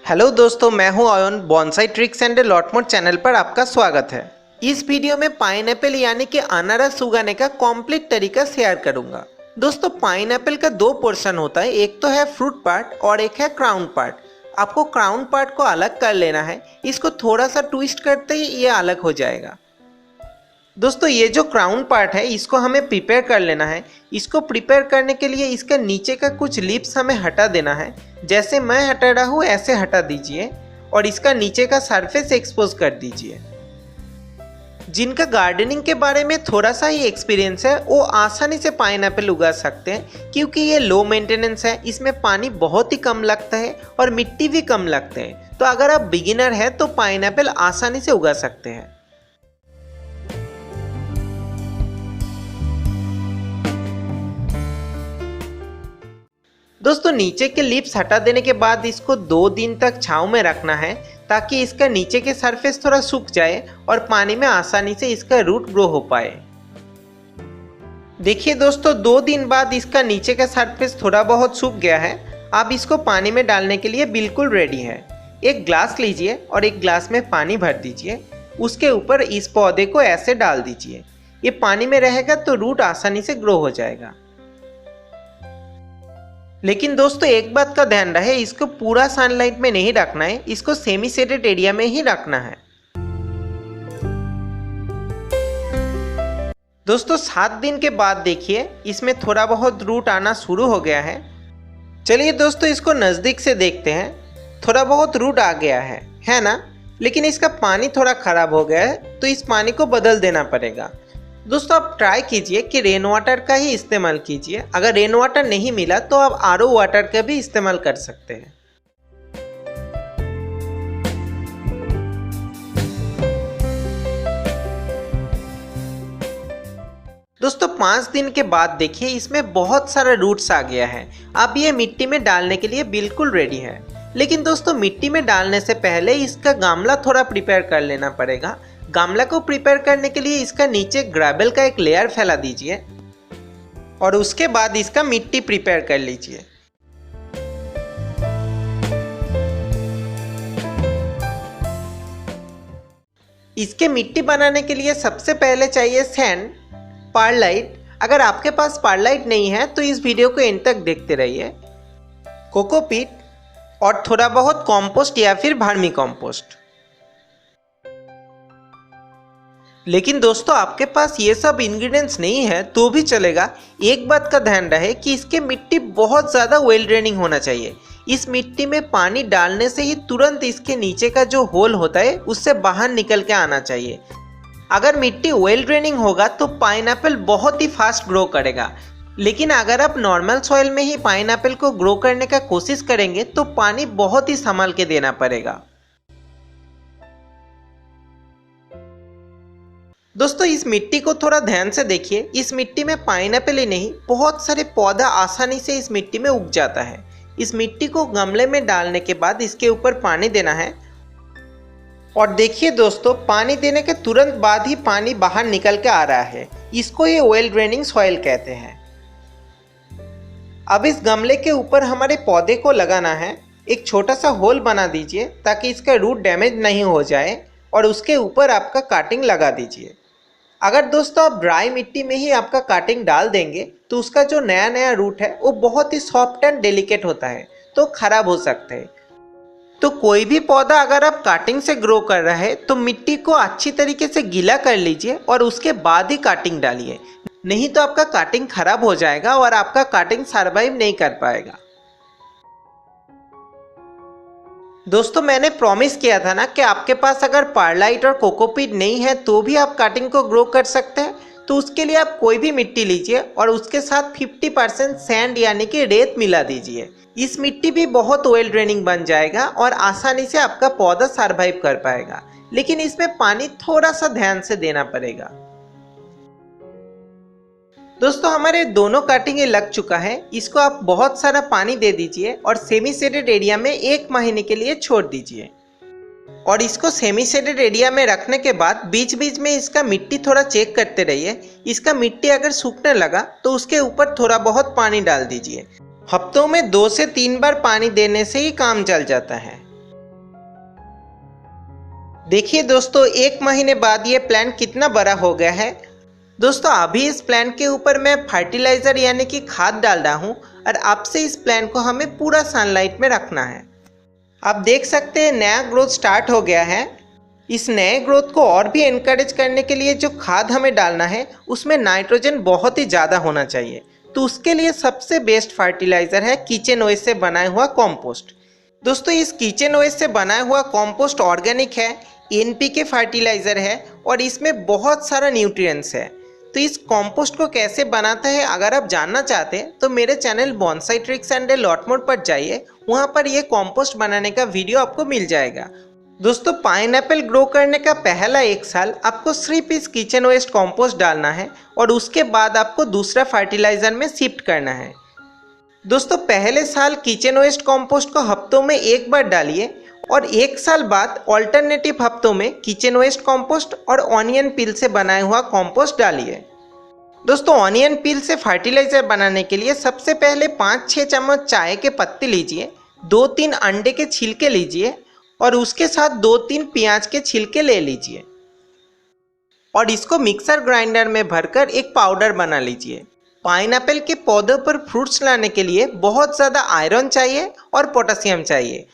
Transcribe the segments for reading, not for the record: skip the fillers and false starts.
Hello दोस्तों, मैं हूं ion. Bonsai tricks and lot more channel पर आपका स्वागत है। इस वीडियो में पाइनएप्पल यानी कि अनारस उगाने का कंप्लीट तरीका शेयर करूंगा। दोस्तों, पाइनएप्पल का दो पोर्शन होता है, एक तो है फ्रूट पार्ट और एक है क्राउन पार्ट। आपको क्राउन पार्ट को अलग कर लेना है, इसको थोड़ा सा ट्विस्ट करते ही ये अलग हो जाएगा। दोस्तों, ये जो क्राउन पार्ट है इसको हमें प्रिपेयर कर लेना है। इसको प्रिपेयर करने के लिए इसका नीचे का कुछ लिप्स हमें हटा देना है। जैसे मैं हटा रहा हूँ ऐसे हटा दीजिए और इसका नीचे का सरफेस एक्सपोज कर दीजिए। जिनका गार्डनिंग के बारे में थोड़ा सा ही एक्सपीरियंस है वो आसानी से पाइनएप्पल उगा सकते हैं, क्योंकि ये लो मेंटेनेंस है, इसमें पानी बहुत ही कम लगता है और मिट्टी भी कम लगते हैं। तो अगर आप बिगिनर हैं तो पाइनएप्पल आसानी से उगा सकते हैं। दोस्तों, नीचे के लिप्स हटा देने के बाद इसको 2 दिन तक छांव में रखना है, ताकि इसका नीचे के सरफेस थोड़ा सूख जाए और पानी में आसानी से इसका रूट ग्रो हो पाए। देखिए दोस्तों, 2 दिन बाद इसका नीचे का सरफेस थोड़ा बहुत सूख गया है। अब इसको पानी में डालने के लिए बिल्कुल रेडी है। एक ग्लास लीजिए और एक ग्लास में पानी भर दीजिए। उसके ऊपर इस पौधे को ऐसे डाल दीजिए। ये पानी में रहेगा तो रूट आसानी से ग्रो हो जाएगा। लेकिन दोस्तों, एक बात का ध्यान रहे, इसको पूरा सनलाइट में नहीं रखना है, इसको सेमी शेडेड एरिया में ही रखना है। दोस्तों, 7 दिन के बाद देखिए इसमें थोड़ा बहुत रूट आना शुरू हो गया है। चलिए दोस्तों, इसको नज़दीक से देखते हैं। थोड़ा बहुत रूट आ गया है ना? लेकिन इसका पानी थोड़ा खराब हो गया है, तो इस पानी को बदल देना पड़ेगा। दोस्तों, आप ट्राई कीजिए कि रेन वाटर का ही इस्तेमाल कीजिए। अगर रेन वाटर नहीं मिला तो आप आरओ वाटर का भी इस्तेमाल कर सकते हैं। दोस्तों, 5 दिन के बाद देखिए इसमें बहुत सारा रूट्स आ गया है। अब ये मिट्टी में डालने के लिए बिल्कुल रेडी है। लेकिन दोस्तों, मिट्टी में डालने से पहले इसका गमला थोड़ा प्रिपेयर कर लेना पड़ेगा। गमला को प्रिपेयर करने के लिए इसका नीचे ग्रेवल का एक लेयर फैला दीजिए और उसके बाद इसका मिट्टी प्रिपेयर कर लीजिए। इसके मिट्टी बनाने के लिए सबसे पहले चाहिए सैंड, परलाइट। अगर आपके पास परलाइट नहीं है तो इस वीडियो को एंड तक देखते रहिए। कोकोपीट और थोड़ा बहुत कंपोस्ट या फिर वर्मी कंपोस्ट। लेकिन दोस्तों, आपके पास ये सब इंग्रेडिएंट्स नहीं है तो भी चलेगा। एक बात का ध्यान रहे कि इसके मिट्टी बहुत ज़्यादा वेल ड्रेनिंग होना चाहिए। इस मिट्टी में पानी डालने से ही तुरंत इसके नीचे का जो होल होता है उससे बाहर निकल के आना चाहिए। अगर मिट्टी वेल ड्रेनिंग होगा तो पाइनएप्पल बहुत ही फास्ट ग्रो करेगा। लेकिन अगर आप नॉर्मल सॉइल में ही पाइनएप्पल को ग्रो करने का कोशिश करेंगे तो पानी बहुत ही संभाल के देना पड़ेगा। दोस्तों, इस मिट्टी को थोड़ा ध्यान से देखिए। इस मिट्टी में पाइनएप्पल ही नहीं, बहुत सारे पौधा आसानी से इस मिट्टी में उग जाता है। इस मिट्टी को गमले में डालने के बाद इसके ऊपर पानी देना है। और देखिए दोस्तों, पानी देने के तुरंत बाद ही पानी बाहर निकल के आ रहा है। इसको ये वेल ड्रेनिंग सॉइल कहते हैं। अब इस गमले के ऊपर हमारे पौधे को लगाना है। एक छोटा सा होल बना दीजिए ताकि इसका रूट डैमेज नहीं हो जाए और उसके ऊपर आपका काटिंग लगा दीजिए। अगर दोस्तों आप ड्राई मिट्टी में ही आपका काटिंग डाल देंगे तो उसका जो नया नया रूट है वो बहुत ही सॉफ्ट एंड डेलिकेट होता है, तो खराब हो सकता है। तो कोई भी पौधा अगर आप काटिंग से ग्रो कर रहे हैं तो मिट्टी को अच्छी तरीके से गीला कर लीजिए और उसके बाद ही काटिंग डालिए, नहीं तो आपका काटिंग खराब हो जाएगा और आपका काटिंग सर्वाइव नहीं कर पाएगा। दोस्तों, मैंने प्रॉमिस किया था ना कि आपके पास अगर परलाइट और कोकोपीट नहीं है तो भी आप काटिंग को ग्रो कर सकते हैं। तो उसके लिए आप कोई भी मिट्टी लीजिए और उसके साथ 50% सैंड यानी कि रेत मिला दीजिए। इस मिट्टी भी बहुत वेल ड्रेनिंग बन जाएगा और आसानी से आपका पौधा सर्वाइव कर पाएगा। लेकिन इसमें पानी थोड़ा सा ध्यान से देना पड़ेगा। दोस्तों, हमारे दोनों काटिंग लग चुका है। इसको आप बहुत सारा पानी दे दीजिए और सेमी शेडेड एरिया में 1 महीने के लिए छोड़ दीजिए। और इसको सेमी शेडेड एरिया में रखने के बाद बीच बीच में इसका मिट्टी थोड़ा चेक करते रहिए। इसका मिट्टी अगर सूखने लगा तो उसके ऊपर थोड़ा बहुत पानी डाल दीजिए। हफ्तों में 2 से 3 बार पानी देने से ही काम चल जाता है। देखिए दोस्तों, 1 महीने बाद ये प्लांट कितना बड़ा हो गया है। दोस्तों अभी इस प्लांट के ऊपर मैं फर्टिलाइज़र यानी कि खाद डाल रहा हूँ और आपसे इस प्लांट को हमें पूरा सनलाइट में रखना है। आप देख सकते हैं नया ग्रोथ स्टार्ट हो गया है। इस नए ग्रोथ को और भी एनकरेज करने के लिए जो खाद हमें डालना है उसमें नाइट्रोजन बहुत ही ज़्यादा होना चाहिए। तो उसके लिए सबसे बेस्ट फर्टिलाइज़र है किचन वेस्ट से बनाया हुआ कॉम्पोस्ट। दोस्तों इस किचन वेस्ट से बनाया हुआ कॉम्पोस्ट ऑर्गेनिक है, एनपीके फर्टिलाइज़र है और इसमें बहुत सारा न्यूट्रिएंट्स है। तो इस कॉम्पोस्ट को कैसे बनाता है अगर आप जानना चाहते हैं तो मेरे channel bonsai tricks and a lot मोर पर जाइए, वहाँ पर ये कॉम्पोस्ट बनाने का वीडियो आपको मिल जाएगा। दोस्तों पाइनएप्पल ग्रो करने का पहला 1 साल आपको सिर्फ इस किचन वेस्ट कॉम्पोस्ट डालना है और उसके बाद आपको दूसरा फर्टिलाइज़र में शिफ्ट करना है। दोस्तों पहले साल किचन वेस्ट कॉम्पोस्ट को हफ्तों में 1 बार डालिए और 1 साल बाद ऑल्टरनेटिव हफ्तों में किचन वेस्ट कॉम्पोस्ट और ऑनियन पील से बनाया हुआ कॉम्पोस्ट डालिए। दोस्तों ऑनियन पील से फर्टिलाइज़र बनाने के लिए सबसे पहले 5-6 चम्मच चाय के पत्ते लीजिए, 2-3 अंडे के छिलके लीजिए और उसके साथ 2-3 प्याज के छिलके ले लीजिए और इसको मिक्सर ग्राइंडर में भरकर एक पाउडर बना लीजिए। पाइनएप्पल के पौधों पर फ्रूट्स लाने के लिए बहुत ज़्यादा आयरन चाहिए और पोटेशियम चाहिए।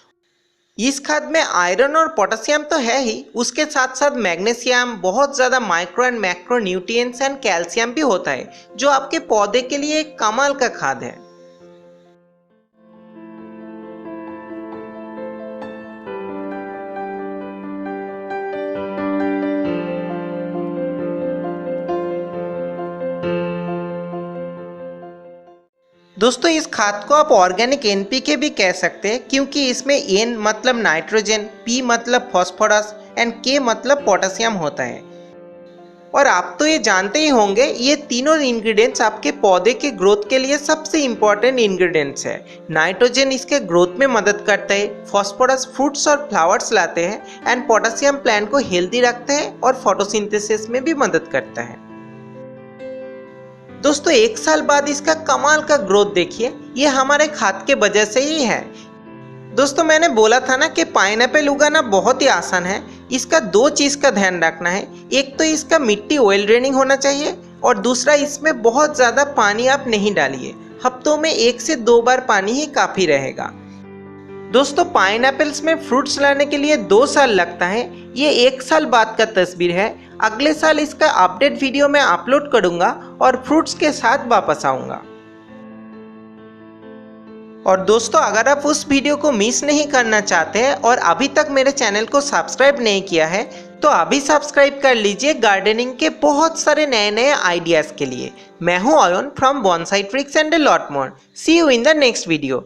इस खाद में आयरन और पोटेशियम तो है ही, उसके साथ साथ मैग्नीशियम, बहुत ज़्यादा micro and macro nutrients and calcium भी होता है जो आपके पौधे के लिए एक कमाल का खाद है। दोस्तों इस खाद को आप ऑर्गेनिक एनपीके भी कह सकते हैं क्योंकि इसमें एन मतलब नाइट्रोजन, पी मतलब फॉस्फोरस एंड के मतलब पोटेशियम होता है। और आप तो ये जानते ही होंगे ये तीनों इंग्रेडिएंट्स आपके पौधे के ग्रोथ के लिए सबसे इम्पॉर्टेंट इंग्रेडिएंट्स है। नाइट्रोजन इसके ग्रोथ में मदद करता है, फॉस्फोरस फ्रूट्स और फ्लावर्स लाते हैं एंड पोटेशियम प्लांट को हेल्दी रखते हैं और फोटोसिंथेसिस में भी मदद करता है। दोस्तों 1 साल बाद इसका कमाल का ग्रोथ देखिए, ये हमारे खाद के वजह से ही है। दोस्तों मैंने बोला था ना कि पाइनएप्पल उगाना बहुत ही आसान है। इसका 2 चीज़ का ध्यान रखना है, एक तो इसका मिट्टी ऑयल ड्रेनिंग होना चाहिए और दूसरा इसमें बहुत ज़्यादा पानी आप नहीं डालिए, हफ्तों में 1 से 2 बार पानी ही काफ़ी रहेगा। दोस्तों पाइनएप्पल्स में फ्रूट्स लाने के लिए 2 साल लगता है, ये 1 साल बाद का तस्वीर है। अगले साल इसका अपडेट वीडियो मैं अपलोड करूंगा और फ्रूट्स के साथ वापस आऊंगा। और दोस्तों अगर आप उस वीडियो को मिस नहीं करना चाहते हैं और अभी तक मेरे चैनल को सब्सक्राइब नहीं किया है तो अभी सब्सक्राइब कर लीजिए गार्डनिंग के बहुत सारे नए नए आइडियाज़ के लिए। मैं हूं Ayan from bonsai tricks and a lot more. See you in the next video.